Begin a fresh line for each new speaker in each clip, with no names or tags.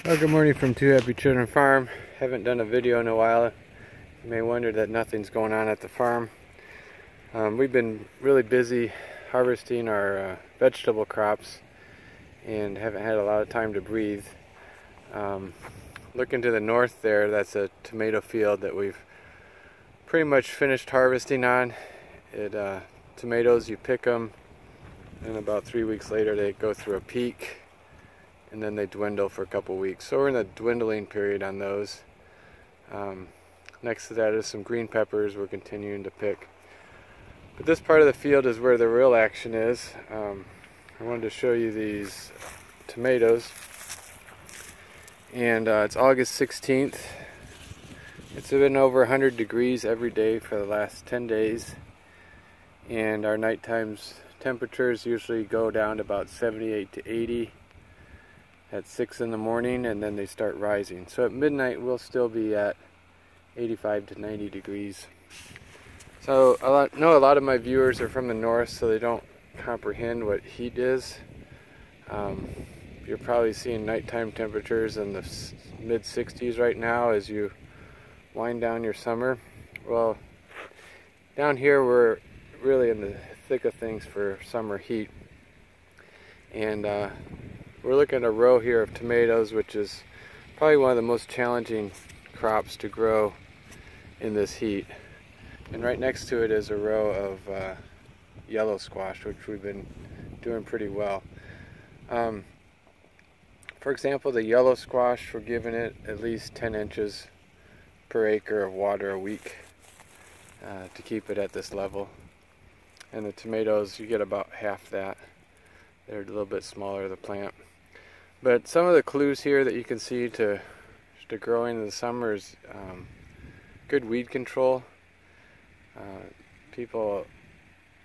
Well, good morning from Two Happy Children Farm. Haven't done a video in a while. You may wonder that nothing's going on at the farm. We've been really busy harvesting our vegetable crops and haven't had a lot of time to breathe. Looking to the north there, that's a tomato field that we've pretty much finished harvesting on. Tomatoes, you pick them, and about 3 weeks later they go through a peak, and then they dwindle for a couple weeks. So we're in a dwindling period on those. Next to that is some green peppers we're continuing to pick. But this part of the field is where the real action is. I wanted to show you these tomatoes. And it's August 16th. It's been over 100 degrees every day for the last 10 days. And our nighttime temperatures usually go down to about 78 to 80 at 6 in the morning, and then they start rising. So at midnight we'll still be at 85 to 90 degrees. So I know a lot of my viewers are from the north, so they don't comprehend what heat is. You're probably seeing nighttime temperatures in the mid 60s right now as you wind down your summer. Well, down here we're really in the thick of things for summer heat. And we're looking at a row here of tomatoes, which is probably one of the most challenging crops to grow in this heat. And right next to it is a row of yellow squash, which we've been doing pretty well. For example, the yellow squash, we're giving it at least 10 inches per acre of water a week to keep it at this level. And the tomatoes, you get about half that. They're a little bit smaller, the plant. But some of the clues here that you can see to growing in the summer is good weed control. People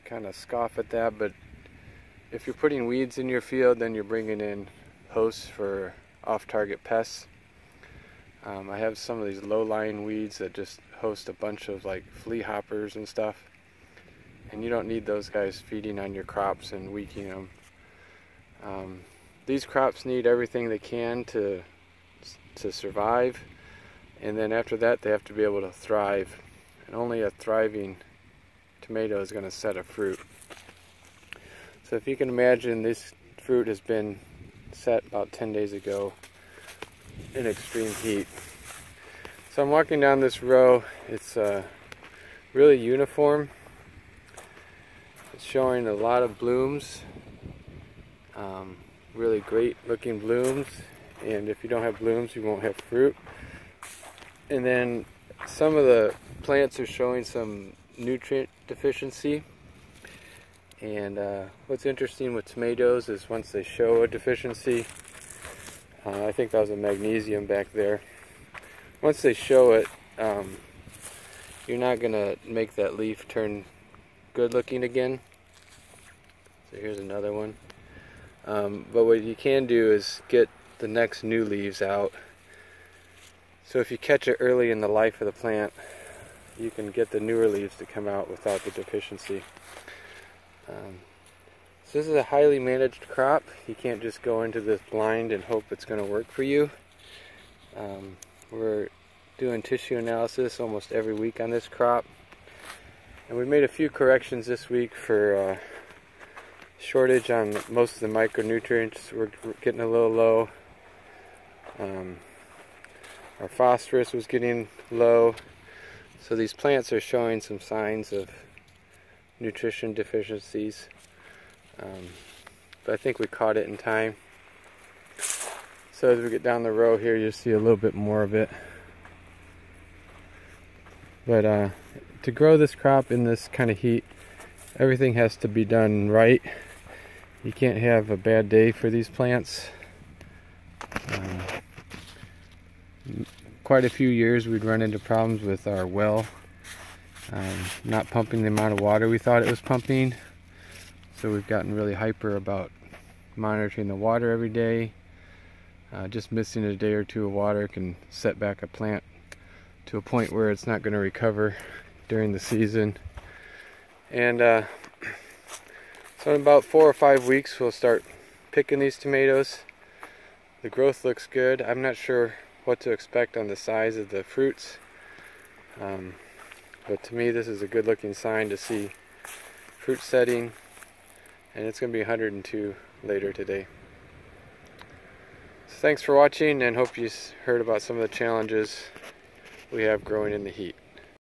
kind of scoff at that, but if you're putting weeds in your field, then you're bringing in hosts for off-target pests. I have some of these low-lying weeds that just host a bunch of like flea hoppers and stuff, and you don't need those guys feeding on your crops and weakening them. These crops need everything they can to survive, and then after that they have to be able to thrive, and only a thriving tomato is going to set a fruit. So if you can imagine, this fruit has been set about 10 days ago in extreme heat. So I'm walking down this row. It's really uniform. It's showing a lot of blooms, really great looking blooms, and if you don't have blooms you won't have fruit. And then some of the plants are showing some nutrient deficiency. And what's interesting with tomatoes is once they show a deficiency, I think that was a magnesium back there. Once they show it, you're not going to make that leaf turn good looking again. So here's another one. But what you can do is get the next new leaves out. So if you catch it early in the life of the plant, you can get the newer leaves to come out without the deficiency. So this is a highly managed crop. You can't just go into this blind and hope it's going to work for you. We're doing tissue analysis almost every week on this crop, and we made a few corrections this week for shortage on most of the micronutrients. We're getting a little low. Our phosphorus was getting low, so these plants are showing some signs of nutrition deficiencies, but I think we caught it in time. So as we get down the row here, you'll see a little bit more of it. But to grow this crop in this kind of heat, everything has to be done right. You can't have a bad day for these plants. Quite a few years we'd run into problems with our well not pumping the amount of water we thought it was pumping. So we've gotten really hyper about monitoring the water every day. Just missing a day or two of water can set back a plant to a point where it's not going to recover during the season. And so in about 4 or 5 weeks we'll start picking these tomatoes. The growth looks good. I'm not sure what to expect on the size of the fruits, but to me this is a good looking sign to see fruit setting, and it's going to be 102 later today. So thanks for watching, and hope you heard about some of the challenges we have growing in the heat.